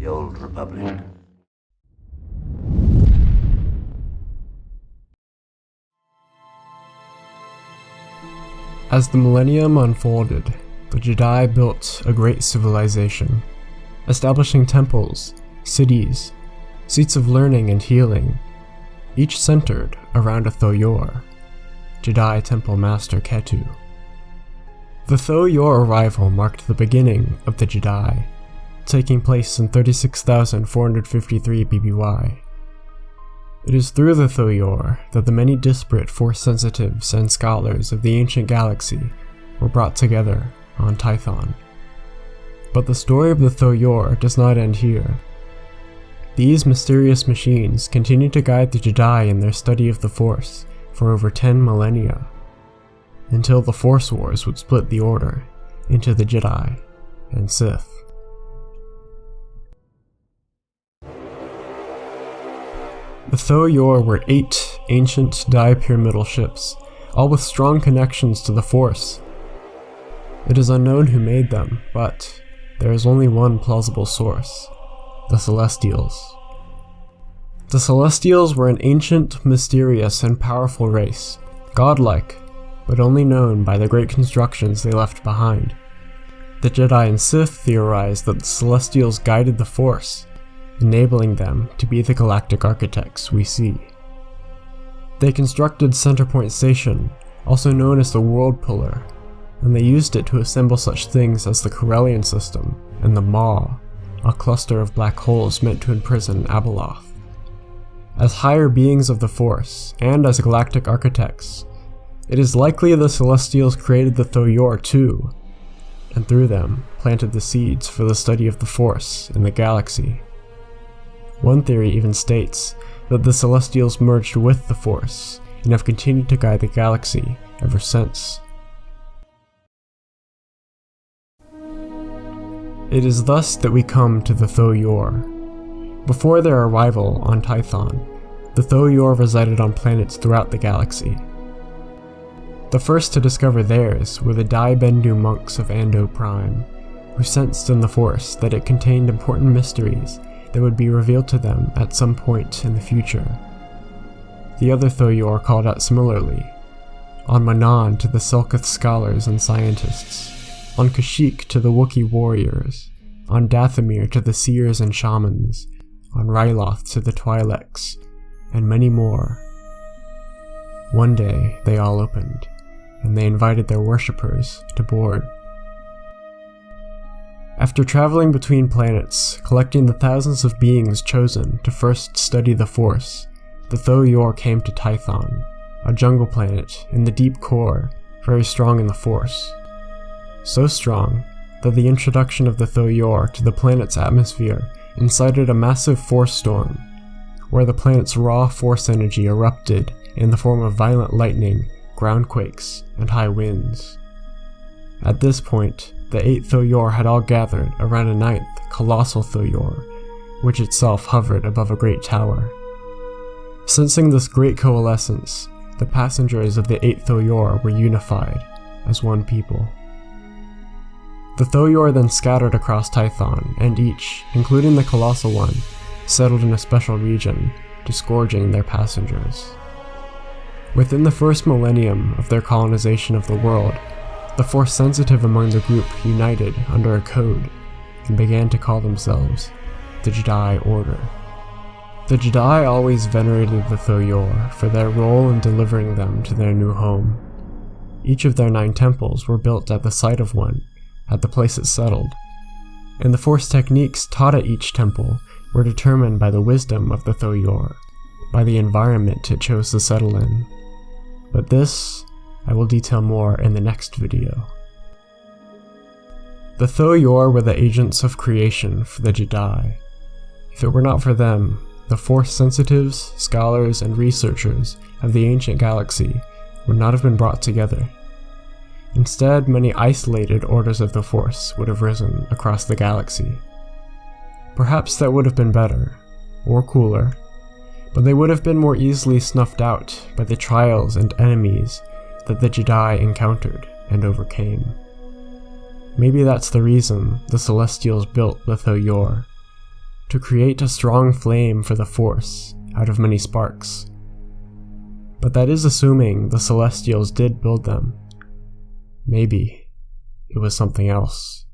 the old Republic. As the millennium unfolded, the Jedi built a great civilization, establishing temples, cities, seats of learning and healing, each centered around a Tho Yor, Jedi Temple Master Ketu. The Tho Yor Arrival marked the beginning of the Jedi, taking place in 36,453 BBY. It is through the Tho Yor that the many disparate Force sensitives and scholars of the ancient galaxy were brought together on Tython. But the story of the Tho Yor does not end here. These mysterious machines continue to guide the Jedi in their study of the Force for over 10 millennia, until the Force Wars would split the Order into the Jedi and Sith. The Tho Yor were 8 ancient dipyramidal ships, all with strong connections to the Force. It is unknown who made them, but there is only one plausible source: the Celestials. The Celestials were an ancient, mysterious, and powerful race, godlike, but only known by the great constructions they left behind. The Jedi and Sith theorized that the Celestials guided the Force, enabling them to be the galactic architects we see. They constructed Centerpoint Station, also known as the World Puller, and they used it to assemble such things as the Corellian system and the Maw, a cluster of black holes meant to imprison Abeloth. As higher beings of the Force, and as galactic architects, it is likely the Celestials created the Tho Yor too, and through them planted the seeds for the study of the Force in the galaxy. One theory even states that the Celestials merged with the Force and have continued to guide the galaxy ever since. It is thus that we come to the Tho Yor. Before their arrival on Tython, the Tho Yor resided on planets throughout the galaxy. The first to discover theirs were the Dai Bendu monks of Ando Prime, who sensed in the Force that it contained important mysteries that would be revealed to them at some point in the future. The other Tho Yor called out similarly, on Manan to the Selkith scholars and scientists, on Kashyyyk to the Wookiee warriors, on Dathomir to the seers and shamans, on Ryloth to the Twi'leks, and many more. One day they all opened, and they invited their worshippers to board. After traveling between planets, collecting the thousands of beings chosen to first study the Force, the Tho Yor came to Tython, a jungle planet in the deep core, very strong in the Force. So strong that the introduction of the Tho Yor to the planet's atmosphere incited a massive force storm, where the planet's raw Force energy erupted in the form of violent lightning, groundquakes, and high winds. At this point, the 8 Tho Yor had all gathered around a 9th, colossal Tho Yor, which itself hovered above a great tower. Sensing this great coalescence, the passengers of the 8 Tho Yor were unified as one people. The Tho Yor then scattered across Tython, and each, including the colossal one, settled in a special region, disgorging their passengers. Within the first millennium of their colonization of the world, the Force sensitive among the group united under a code and began to call themselves the Jedi Order. The Jedi always venerated the Tho Yor for their role in delivering them to their new home. Each of their 9 temples were built at the site of one, at the place it settled, and the Force techniques taught at each temple were determined by the wisdom of the Tho Yor, by the environment it chose to settle in. But this I will detail more in the next video. The Tho Yor were the agents of creation for the Jedi. If it were not for them, the Force sensitives, scholars, and researchers of the ancient galaxy would not have been brought together. Instead, many isolated orders of the Force would have risen across the galaxy. Perhaps that would have been better, or cooler, but they would have been more easily snuffed out by the trials and enemies that the Jedi encountered and overcame. Maybe that's the reason the Celestials built the Tho Yor, to create a strong flame for the Force out of many sparks. But that is assuming the Celestials did build them. Maybe it was something else.